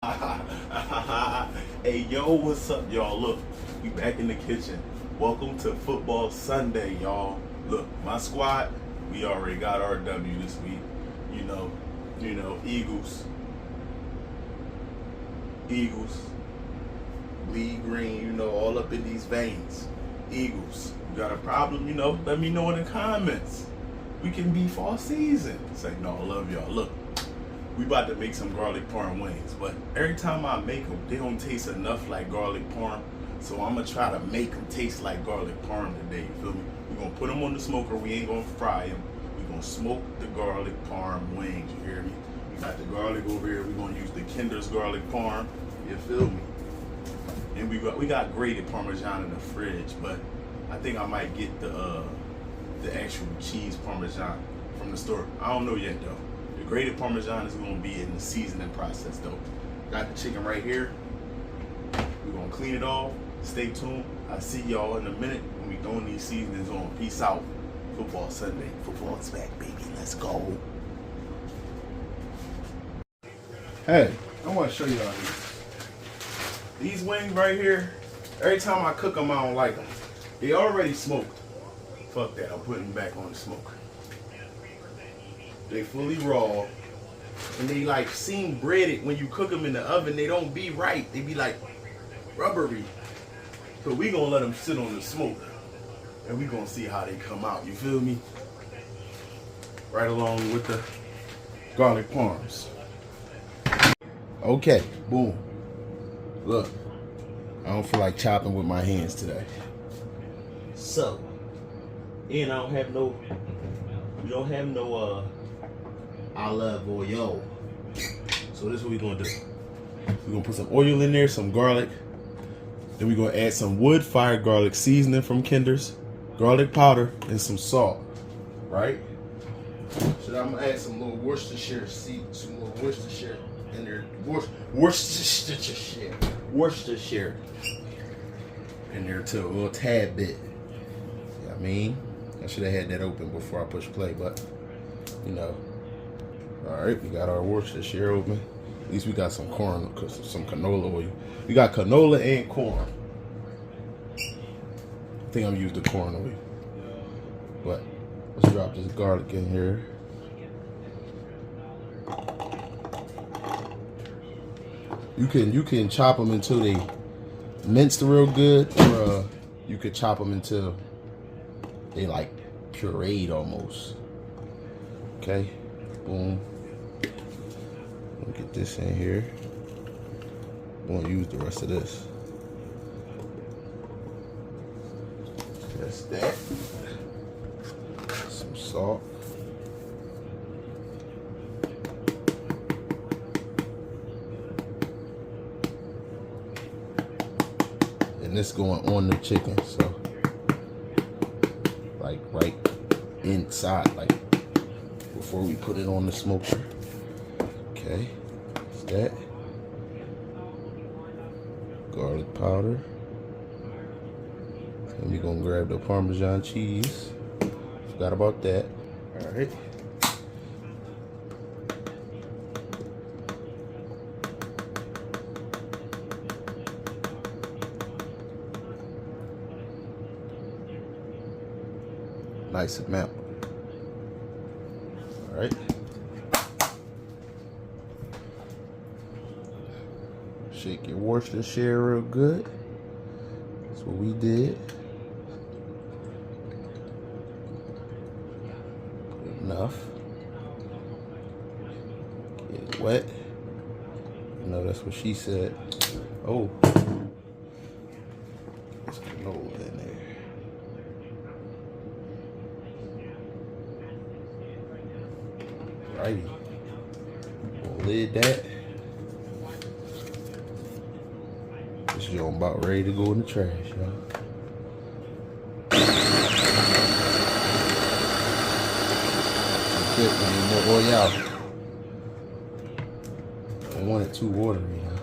Hey, yo, what's up, y'all? Look, we back in the kitchen. Welcome to Football Sunday, y'all. Look, my squad, we already got our W this week. You know, Eagles, bleed green, all up in these veins. Eagles, you got a problem, let me know in the comments. We can beef all season. Say, no, I love y'all. Look, we about to make some garlic parm wings, but every time I make them, they don't taste enough like garlic parm. So I'm gonna try to make them taste like garlic parm today. You feel me? We're gonna put them on the smoker. We ain't gonna fry them. We're gonna smoke the garlic parm wings. You hear me? We got the garlic over here. We're gonna use the Kinder's garlic parm. You feel me? And we got grated Parmesan in the fridge, but I think I might get the actual cheese Parmesan from the store. I don't know yet though. The grated Parmesan is going to be in the seasoning process though. Got the chicken right here. We're going to clean it off. Stay tuned. I'll see y'all in a minute when we throwing these seasonings on. Peace out. Football Sunday. Football is back, baby. Let's go. Hey, I want to show y'all these wings right here. Every time I cook them, I don't like them. They already smoked. Fuck that. I'm putting them back on the smoker. They fully raw, and they like seem breaded when you cook them in the oven. They don't be right. They be like rubbery. So we gonna let them sit on the smoker, and we gonna see how they come out. You feel me? Right along with the garlic parms. Okay, boom. Look, I don't feel like chopping with my hands today. So, and I don't have no. We don't have no olive oil. So this is what we're gonna do. We're gonna put some oil in there, some garlic. Then we're gonna add some wood fired garlic seasoning from Kinder's, garlic powder, and some salt. Right? So I'm gonna add some little Worcestershire in there. Worcestershire in there too, a little tad bit. You know what I mean? I should have had that open before I push play, but all right, we got our Worcestershire open. At least we got some corn, some canola oil. We got canola and corn. I think I'm gonna use the corn oil. But let's drop this garlic in here. You can chop them until they minced real good, or you could chop them until they like pureed almost. Okay, boom. Look at this in here. Won't use the rest of this. That's that. Some salt. And this going on the chicken, so like right inside, like before we put it on the smoker. Okay, that's that. Garlic powder. And we're gonna grab the Parmesan cheese. Forgot about that. All right. Nice amount. All right. Shake your Worcestershire real good. That's what we did. Good enough. Get it wet. That's what she said. Oh. There's canola in there. Righty. We'll lid that. This joint about ready to go in the trash, y'all. We need more oil. I want it too watery now.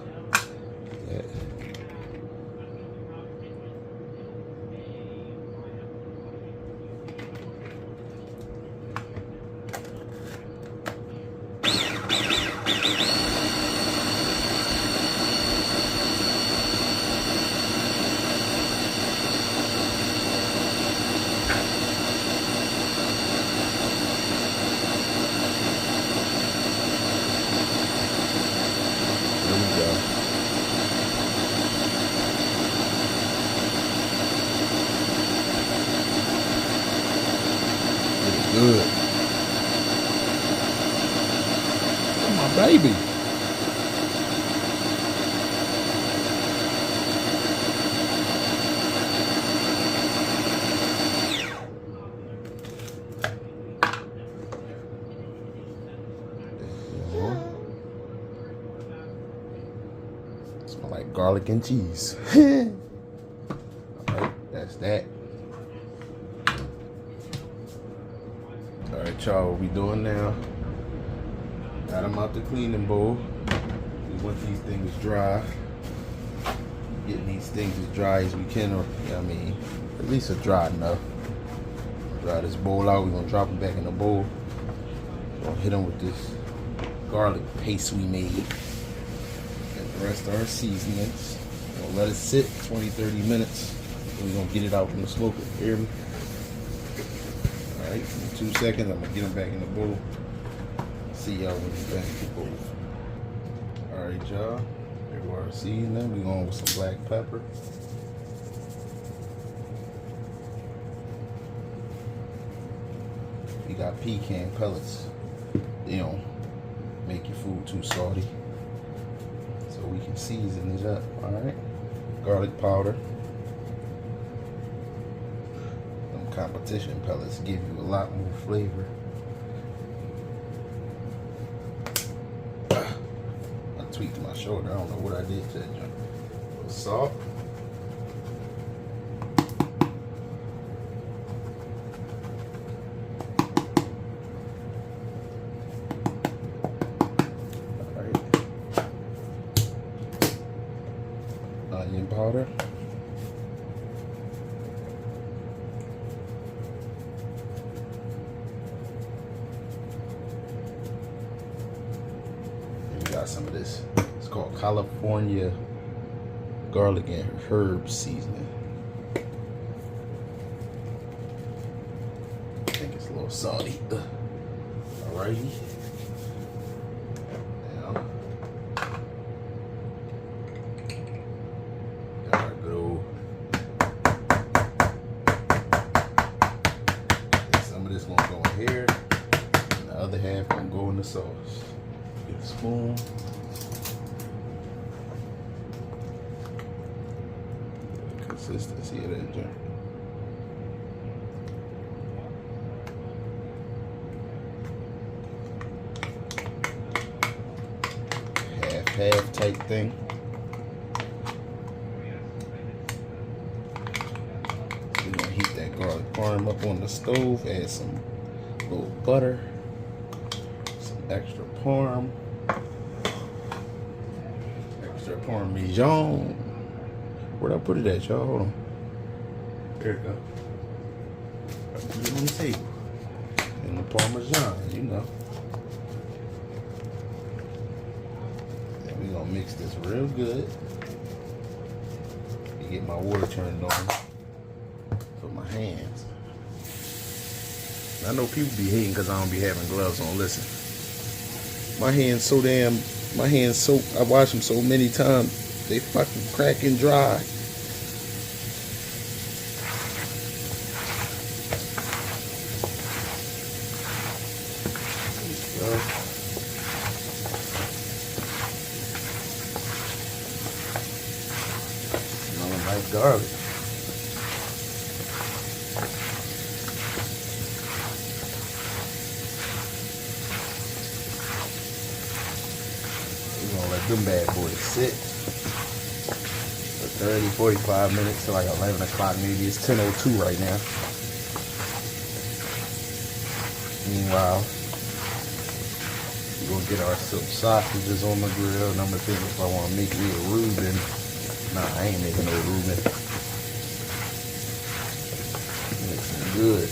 Yeah. Maybe. Smell like garlic and cheese. Alright, that's that. Alright, y'all, what we doing now? Got them out the cleaning bowl. We want these things dry. Getting these things as dry as we can, or I mean, at least it's dry enough. Dry this bowl out. We're gonna drop them back in the bowl. Gonna hit them with this garlic paste we made. And the rest of our seasonings. We're gonna let it sit 20-30 minutes. We're gonna get it out from the smoker. Hear me? Alright, in 2 seconds, I'm gonna get them back in the bowl. See y'all when it's back in the bowl. Alright, y'all. Here our seasoning. We're going with some black pepper. We got pecan pellets. They don't make your food too salty. So we can season it up. Alright. Garlic powder. Them competition pellets give you a lot more flavor. Tweaked my shoulder. I don't know what I did to that junk. A little salt. Alright. Onion powder. Got some of this. It's called California garlic and herb seasoning. I think it's a little salty. Alrighty. Now, got our good old. Some of this gonna go in here, and the other half gonna go in the sauce. Get a spoon. Consistency of that junk. Half type thing. We're gonna heat that garlic parm up on the stove. Add some little butter. Extra parm, extra parmesan. Where'd I put it at, y'all? Hold on. There it go. I put it on the table. And the parmesan, you know. And we're gonna mix this real good. You get my water turned on for my hands. I know people be hating because I don't be having gloves on. Listen. My hands so, I wash them so many times, they fucking crack and dry. Smelling like garlic. Them bad boys sit for 30-45 minutes to like 11 o'clock, maybe it's 10:02 right now. Meanwhile, we're gonna get our some sausages on the grill, and I'm gonna think if I want to make me a Reuben. Nah, I ain't making no Reuben. Make some good.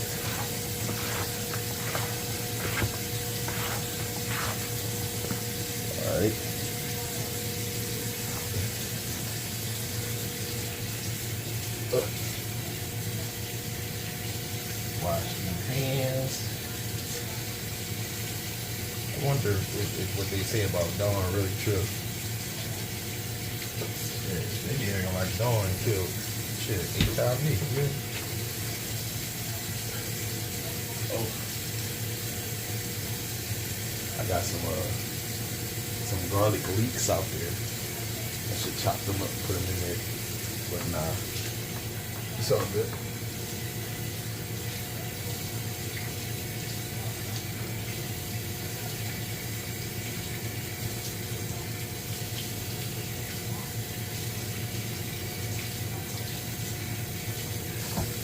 Alright. Wash your hands. I wonder if what they say about Dawn really true. Maybe they ain't gonna like Dawn killed shit HIV. Yeah. Oh, I got some some garlic leeks out there. I should chop them up and put them in there. But nah, it's all good.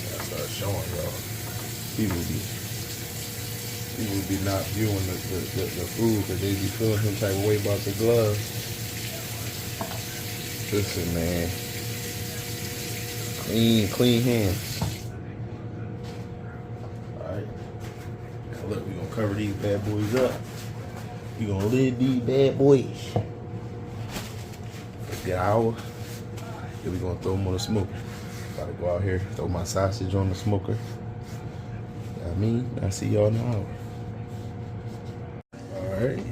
I start showing y'all. People be not viewing the food because they be feeling some type of way about the gloves. Listen, man. Clean hands. Alright. Now look, we're gonna cover these bad boys up. We're gonna lid these bad boys. A good hour. Then we're gonna throw them on the smoker. Gotta go out here, throw my sausage on the smoker. I mean, I'll see y'all in an hour. Alright.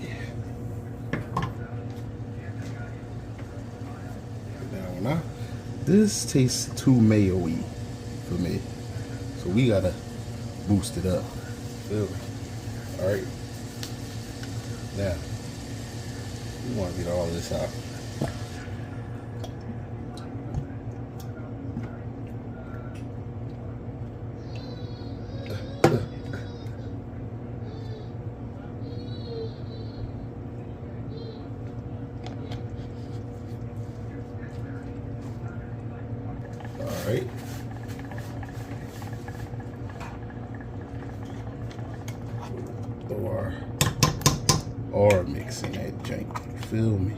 Now, this tastes too mayo-y for me. So we gotta boost it up. Feel me? Alright. Now, we wanna get all this out. Alright. Throw our mix in that jank. You feel me?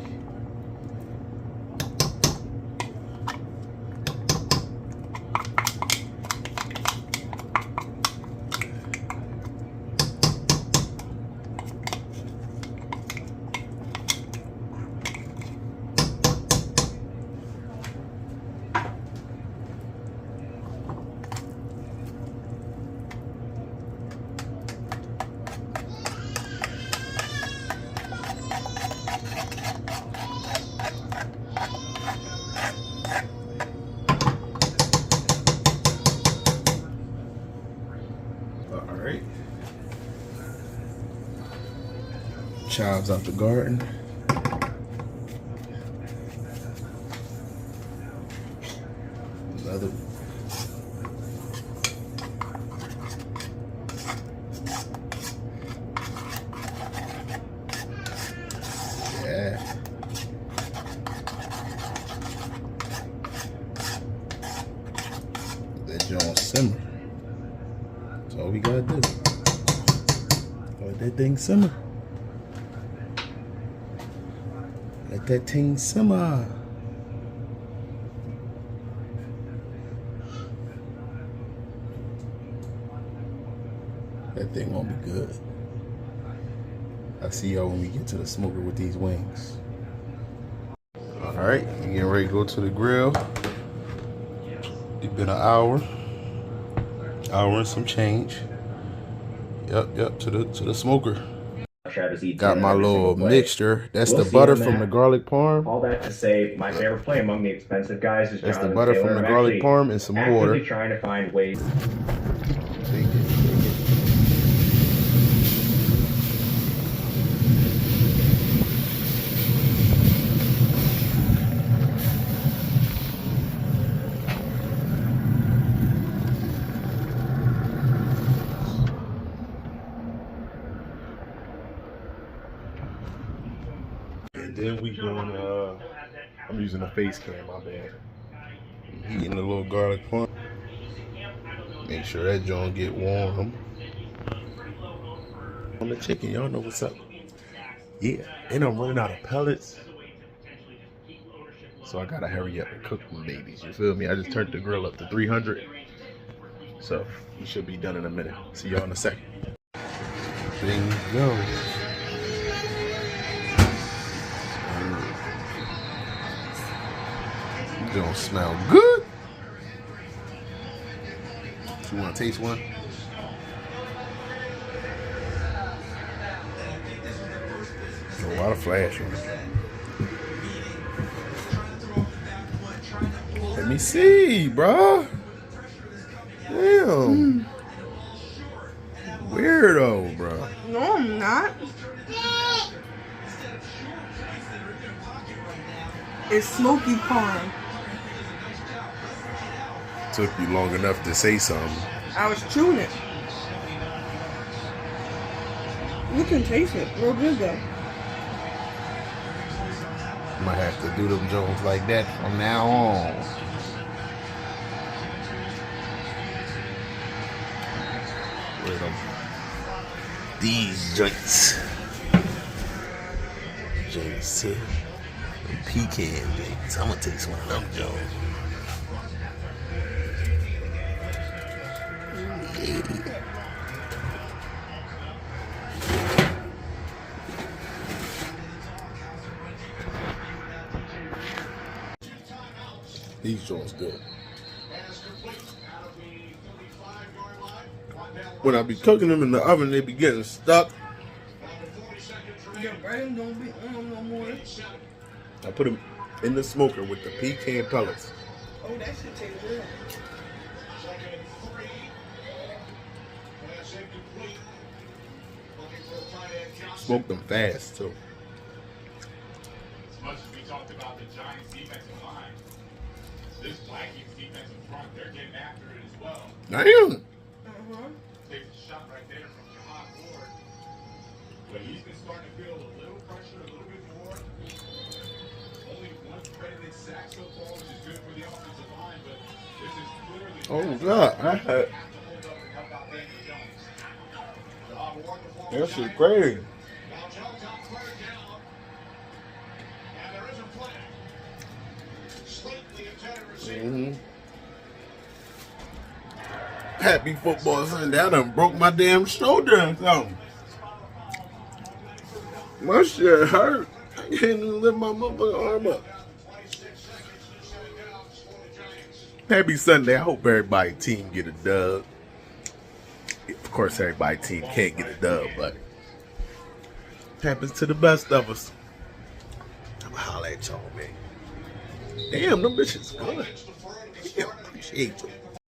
Alright. Chives out the garden. Another yeah. That joint simmer. That's all we gotta do. Let that thing simmer. Let that thing simmer. That thing won't be good. I'll see y'all when we get to the smoker with these wings. Alright, we getting ready to go to the grill. It's been an hour and some change. Yep, to the smoker. Got my little mixture. That's the butter from the garlic parm. All that to say, my favorite play among the expensive guys is That's the butter from the garlic parm and some water. Trying to find ways. Take it. And then we going, I'm using a face cam, my bad. I'm heating the little garlic parm. Make sure that joint get warm. On the chicken, y'all know what's up. Yeah, and I'm running out of pellets. So I gotta hurry up and cook them babies, you feel me? I just turned the grill up to 300. So we should be done in a minute. See y'all in a second. There you go. Don't smell good. You want to taste one? A lot of flash on it. Let me see, bro. Damn. Weirdo, bro. No, I'm not. It's smoky pine. Took you long enough to say something. I was chewing it. You can taste it. Real good though. Might have to do them Jones like that from now on. Where them? These joints. Joints too. Pecan joints. I'm gonna taste one of them Jones. These joints good. When I be cooking them in the oven, they be getting stuck. Your brain don't be on no more. I put them in the smoker with the pecan pellets. Oh, that shit tastes good. Smoke them fast too. As much as we talked about the Giants' defensive line, this Vikings defensive front, they're getting after it as well. Damn. Takes a shot right there from Jahan Ford. But he's been starting to feel a little pressure, a little bit more. Only one credited sack so far, which is good for the offensive line, but this is clearly Oh God, I had have to hold up and help out Daniel Jones. that shit crazy. Now Jones on third down. And there is a flag. Slate the intended receiver. Happy football Sunday. I done broke my damn shoulder or something. My shit hurt. I can't even lift my motherfucking arm up. Happy Sunday. I hope everybody team get a dub. Of course, everybody team can't get a dub, but it happens to the best of us. I'm gonna holler at y'all, man. Damn, them bitches good. Damn, appreciate you.